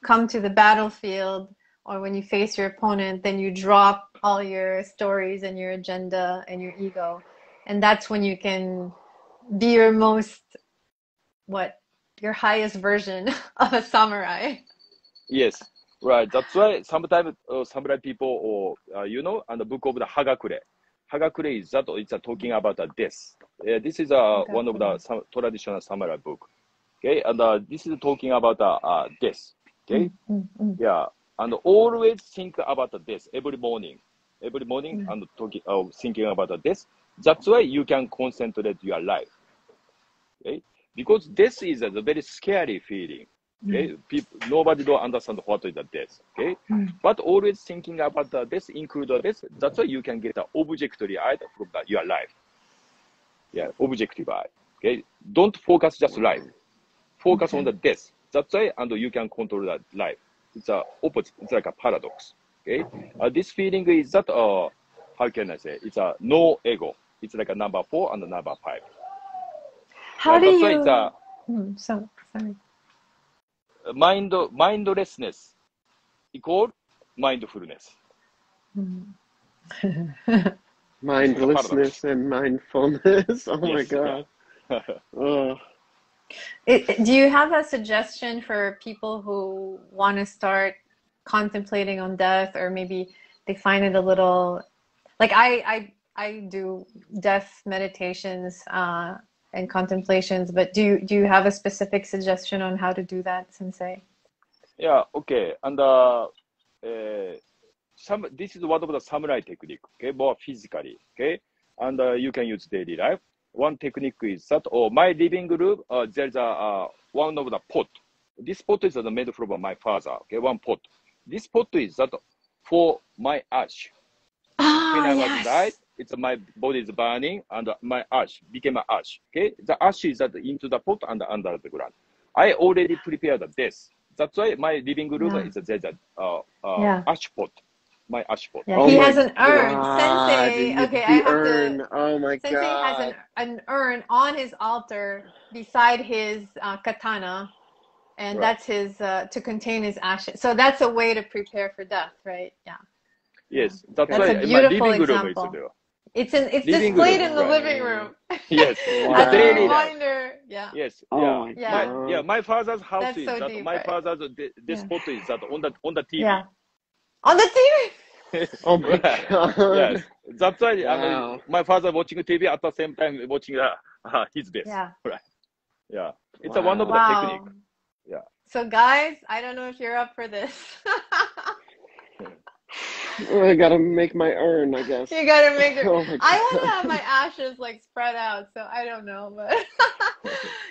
Speaker 1: come to the battlefield or when you face your opponent, then you drop all your stories and your agenda and your ego, and that's when you can be your most your highest version of a samurai.
Speaker 2: Yes, right. That's why sometimes samurai people or and the book of the Hagakure. Hagakure is that it's talking about the death. This is one of the traditional samurai book. Okay, and this is talking about death. Okay, yeah, and always think about the death every morning, and thinking about the death. That's why you can concentrate your life. Okay, because death is a very scary feeling. Okay, nobody don't understand what is the death. Okay, but always thinking about the death, include the death. That's why you can get an objective eye from your life. Yeah, objective eye. Okay, don't focus just life. Focus on the death. That's why, and you can control that life. It's a opposite. It's like a paradox. Okay. This feeling is that how can I say? It's a no ego. It's like a number 4 and a number 5.
Speaker 1: How do
Speaker 2: that's
Speaker 1: you?
Speaker 2: Why it's
Speaker 1: sorry.
Speaker 2: Mindlessness equal mindfulness.
Speaker 3: Mindlessness and mindfulness. Oh my God. Oh.
Speaker 1: Do you have a suggestion for people who want to start contemplating on death, or maybe they find it a little like I do death meditations and contemplations, but do you have a specific suggestion on how to do that, Sensei?
Speaker 2: Yeah, okay. And this is one of the samurai technique, okay, more physically, okay, and you can use daily life. One technique is that, my living room, there's one of the pot. This pot is made from my father, okay, one pot. This pot is that for my ash. When I was died, it's my body is burning, and my ash became an ash, okay. The ash is into the pot and under the ground. I already prepared this. That's why my living room is there's ash pot. My ash pot.
Speaker 1: Yeah, he has an urn. Sensei,
Speaker 3: okay,
Speaker 1: I have
Speaker 3: urn.
Speaker 1: to.
Speaker 3: Oh my
Speaker 1: Sensei
Speaker 3: God.
Speaker 1: has an urn on his altar beside his katana, and that's his to contain his ashes. So that's a way to prepare for death, right? Yeah.
Speaker 2: Yes, that's
Speaker 1: a
Speaker 2: why
Speaker 1: beautiful
Speaker 2: my living
Speaker 1: example.
Speaker 2: room is there.
Speaker 1: It's
Speaker 2: living
Speaker 1: displayed
Speaker 2: room,
Speaker 1: in the
Speaker 2: right?
Speaker 1: living room.
Speaker 2: Yes,
Speaker 1: As a
Speaker 2: daily life.
Speaker 1: reminder. Yeah.
Speaker 2: Yes,
Speaker 3: Oh
Speaker 2: yeah.
Speaker 3: my
Speaker 1: Yeah.
Speaker 3: God.
Speaker 2: My father's house
Speaker 1: That's
Speaker 2: is
Speaker 1: so
Speaker 2: that.
Speaker 1: deep,
Speaker 2: My
Speaker 1: right?
Speaker 2: father's
Speaker 1: Yeah.
Speaker 2: spot is that on the TV.
Speaker 1: Yeah. On the TV.
Speaker 3: Oh my
Speaker 2: Right.
Speaker 3: God.
Speaker 2: Yes, that's why
Speaker 3: Wow.
Speaker 2: my father watching TV at the same time watching his best.
Speaker 1: Yeah.
Speaker 2: Right. Yeah. It's a one of the
Speaker 3: Wow.
Speaker 2: technique.
Speaker 1: Wow.
Speaker 2: Yeah.
Speaker 1: So guys, I don't know if you're up for this.
Speaker 3: I gotta make my urn, I guess.
Speaker 1: You gotta make it.
Speaker 3: Oh my
Speaker 1: I want to have
Speaker 3: God.
Speaker 1: my ashes like spread out, so I don't know, but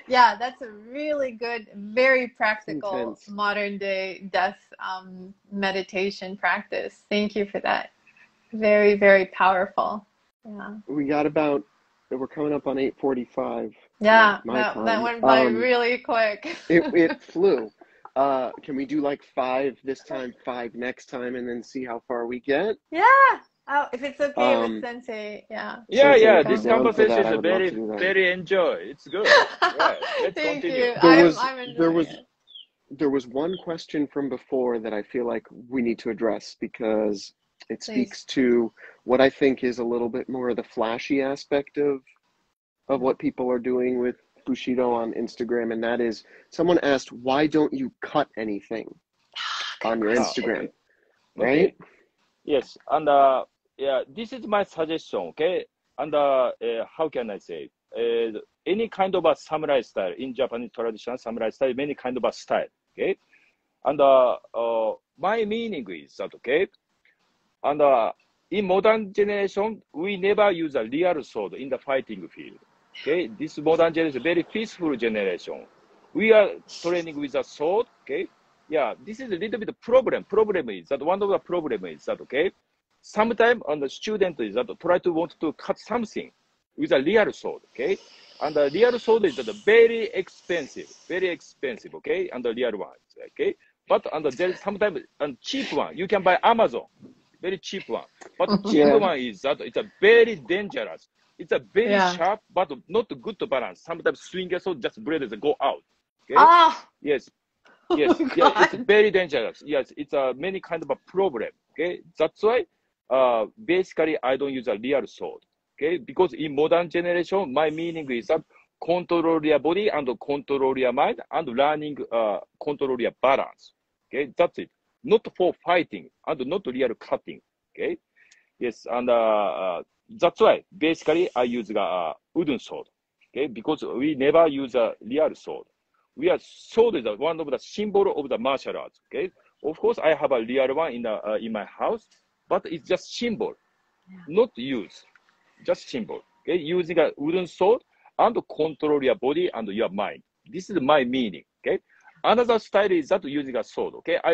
Speaker 1: yeah, that's a really good, very practical
Speaker 3: Intense.
Speaker 1: modern day death meditation practice. Thank you for that. Very, very powerful. Yeah.
Speaker 3: We're coming up on 8:45
Speaker 1: Yeah,
Speaker 3: my
Speaker 1: that
Speaker 3: time.
Speaker 1: went by really quick.
Speaker 3: It flew. Can we do like 5 this time, 5 next time, and then see how far we get?
Speaker 1: Yeah. Oh, if it's okay with
Speaker 3: Um,
Speaker 1: Sensei, yeah.
Speaker 2: Yeah,
Speaker 3: Sensei,
Speaker 2: yeah.
Speaker 3: if you're
Speaker 2: This
Speaker 3: down for
Speaker 2: conversation
Speaker 3: that, I
Speaker 2: is
Speaker 3: would love to do that.
Speaker 2: very enjoy. It's good. Right. Let's
Speaker 1: Thank
Speaker 2: continue.
Speaker 1: you.
Speaker 3: There was
Speaker 1: I'm
Speaker 3: there
Speaker 1: enjoying
Speaker 3: was
Speaker 1: it.
Speaker 3: there was one question from before that I feel like we need to address because it
Speaker 1: Please.
Speaker 3: speaks to what I think is a little bit more of the flashy aspect of what people are doing with Bushido on Instagram, and that is someone asked, why don't you cut anything on your Instagram,
Speaker 2: Okay.
Speaker 3: right?
Speaker 2: Yes. And yeah, this is my suggestion. Okay. And how can I say? Any kind of a samurai style in Japanese traditional samurai style, many kind of a style. Okay. And my meaning is that okay. And in modern generation, we never use a real sword in the fighting field. Okay, this modern generation, very peaceful generation. We are training with a sword. Okay, yeah, this is a little bit of problem. Problem is that one of the problem is that okay, sometimes on the student is that try to want to cut something with a real sword. Okay, and the real sword is that very expensive, very expensive. Okay, and the real one. Okay, but and there is sometimes a cheap one you can buy Amazon. Very cheap one. But cheap
Speaker 3: Yeah.
Speaker 2: one is that it's a very dangerous. It's a very
Speaker 1: Yeah.
Speaker 2: sharp, but not good to balance. Sometimes swing so just blades go out. Okay.
Speaker 1: Ah,
Speaker 2: Yes.
Speaker 1: oh
Speaker 2: Yes.
Speaker 1: my
Speaker 2: Yeah. It's
Speaker 1: God.
Speaker 2: very dangerous. Yes. It's a many kind of a problem. Okay. That's why. Basically, I don't use a real sword. Okay. Because in modern generation, my meaning is that control your body and control your mind and learning control your balance. Okay. That's it. Not for fighting and not real cutting. Okay. Yes, and that's why basically I use a wooden sword. Okay, because we never use a real sword. We are sword is one of the symbol of the martial arts. Okay, of course I have a real one in my house, but it's just symbol, not use, just symbol. Okay, using a wooden sword and control your body and your mind. This is my meaning. Okay. Another style is that using a sword. Okay, I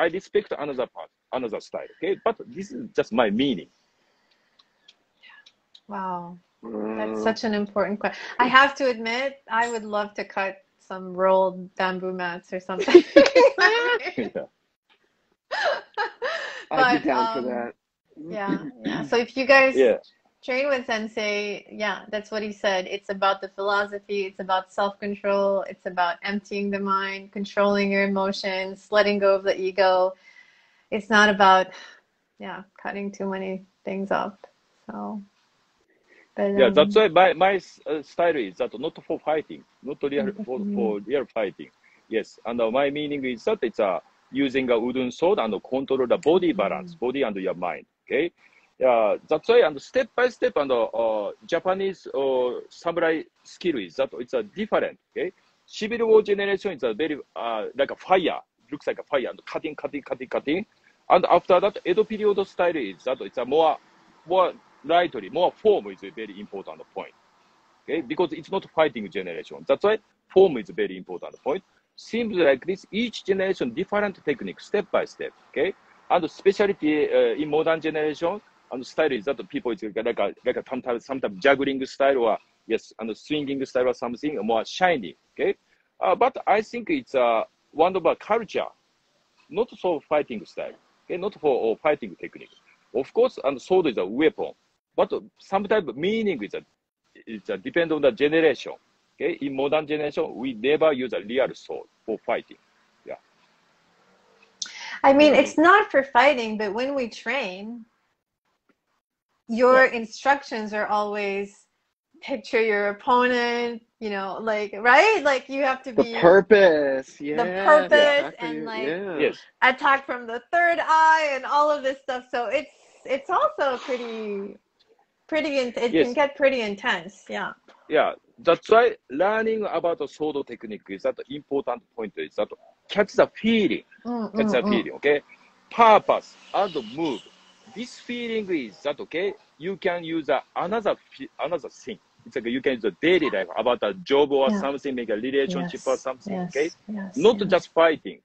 Speaker 2: respect another part, another style. Okay, but this is just my meaning.
Speaker 1: Wow. That's such an important question. I have to admit, I would love to cut some rolled bamboo mats or something.
Speaker 2: Yeah.
Speaker 3: I'd be
Speaker 1: But
Speaker 3: down for that.
Speaker 1: yeah. So if you guys
Speaker 2: Yeah.
Speaker 1: train with Sensei, yeah, that's what he said. It's about the philosophy, it's about self-control, it's about emptying the mind, controlling your emotions, letting go of the ego. It's not about, yeah, cutting too many things up. So, but
Speaker 2: Yeah, that's why my style is that not for fighting, not real for real fighting. Yes, and my meaning is that it's using a wooden sword and control the body balance, body and your mind. Okay, yeah, that's why and step by step and Japanese samurai skill is that it's a different. Okay, Civil War generation is a very like a fire, looks like a fire and cutting, and after that Edo period style is that it's a more lightly, more form is a very important point. Okay, because it's not fighting generation. That's why form is a very important point. Seems like this each generation different technique step by step. Okay, and specialty in modern generation and style is that people is like a sometimes juggling style or yes and swinging style or something more shiny. Okay, but I think it's one of a culture, not for fighting style. Okay, not for fighting technique. Of course, and sword is a weapon, but sometimes meaning is a depend on the generation. Okay, in modern generation, we never use a real sword for fighting. Yeah.
Speaker 1: I mean, it's not for fighting, but when we train, your
Speaker 2: Yeah.
Speaker 1: instructions are always picture your opponent, like, right? Like you have to
Speaker 3: The
Speaker 1: be
Speaker 3: purpose.
Speaker 1: the
Speaker 3: Yeah,
Speaker 2: Yeah.
Speaker 1: purpose
Speaker 3: exactly.
Speaker 1: and like
Speaker 3: Yeah.
Speaker 2: Yes.
Speaker 1: attack from the third eye and all of this stuff. So it's also it can
Speaker 2: Yes.
Speaker 1: get pretty intense. Yeah.
Speaker 2: Yeah. That's why learning about the sword technique is that important point is that catch the feeling.
Speaker 1: Mm,
Speaker 2: Catch
Speaker 1: mm,
Speaker 2: the
Speaker 1: mm.
Speaker 2: feeling, okay? Purpose and move. This feeling is that, okay? You can use another thing. It's like you can use a daily life about a job or
Speaker 1: Yeah.
Speaker 2: something, make a relationship or
Speaker 1: Yes.
Speaker 2: something, okay?
Speaker 1: Yes. Yes.
Speaker 2: Not
Speaker 1: Yes.
Speaker 2: just fighting.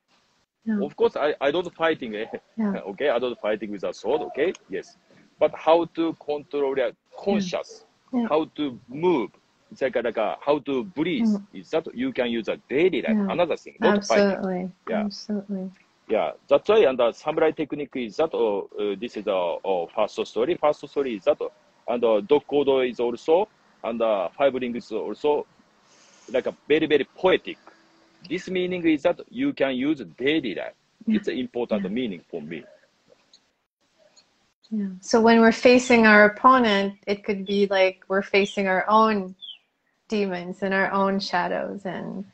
Speaker 1: Yeah.
Speaker 2: Of course, I don't fighting,
Speaker 1: Yeah.
Speaker 2: okay? I don't fighting with a sword, okay? Yes. But how to control your
Speaker 1: Yeah.
Speaker 2: conscious,
Speaker 1: Yeah.
Speaker 2: how to move, it's like how to breathe,
Speaker 1: Mm,
Speaker 2: is that you can use a daily life,
Speaker 1: yeah.
Speaker 2: another thing, not fighting.
Speaker 1: Absolutely.
Speaker 2: Yeah.
Speaker 1: Absolutely.
Speaker 2: Yeah, that's why and the samurai technique is that this is a first story. First story is that and Dokkodo is also and five rings is also like a very very poetic. This meaning is that you can use daily life.
Speaker 1: Yeah.
Speaker 2: It's an important
Speaker 1: Yeah.
Speaker 2: meaning for me.
Speaker 1: Yeah. So when we're facing our opponent, it could be like we're facing our own demons and our own shadows and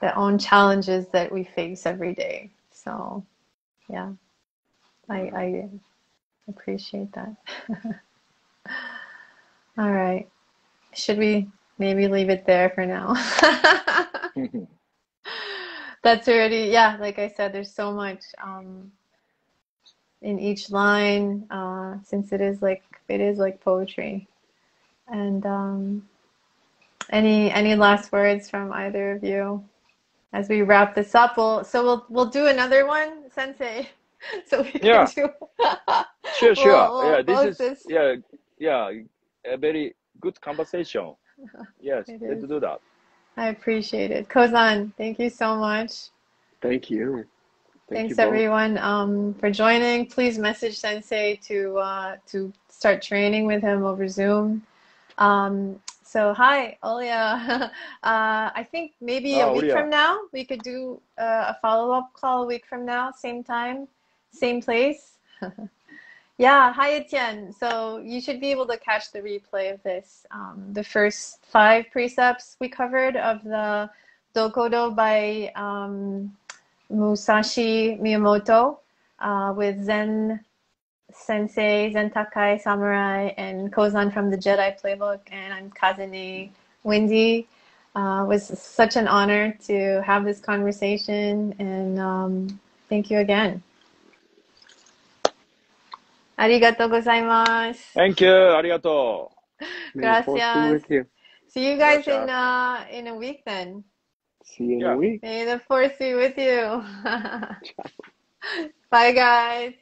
Speaker 1: the own challenges that we face every day. So yeah, I appreciate that. All right. Should we maybe leave it there for now? That's already, yeah, like I said, there's so much in each line, since it is like poetry. And any last words from either of you as we wrap this up? We'll do another one, Sensei, so we can
Speaker 2: Yeah,
Speaker 1: do.
Speaker 2: sure, sure.
Speaker 1: We'll
Speaker 2: Yeah, this
Speaker 1: post
Speaker 2: is
Speaker 1: this.
Speaker 2: yeah a very good conversation. Yes,
Speaker 1: It
Speaker 2: let's
Speaker 1: is.
Speaker 2: do that.
Speaker 1: I appreciate it. Kozan, thank you so much.
Speaker 3: Thank you. Thank you
Speaker 1: Thanks
Speaker 3: both.
Speaker 1: everyone for joining. Please message Sensei to start training with him over Zoom. So hi, Olia. I think maybe a
Speaker 2: Ah,
Speaker 1: week
Speaker 2: Uria.
Speaker 1: from now we could do a follow-up call a week from now, same time, same place. Yeah, hi Etienne. So you should be able to catch the replay of this. The first 5 precepts we covered of the Dokkodo by Musashi Miyamoto, with Zen Sensei, Zen Takai Samurai, and Kozan from the Jedi Playbook, and I'm Kazune Wendy. Was such an honor to have this conversation, and thank you again. Arigatou gozaimasu.
Speaker 2: Thank you. ありがとう。
Speaker 3: May the force be
Speaker 1: Gracias.
Speaker 3: with you.
Speaker 1: See you guys
Speaker 2: Gracias.
Speaker 1: in a week then.
Speaker 3: See you in a
Speaker 2: Yeah.
Speaker 3: week.
Speaker 1: May the force be with you. Bye guys.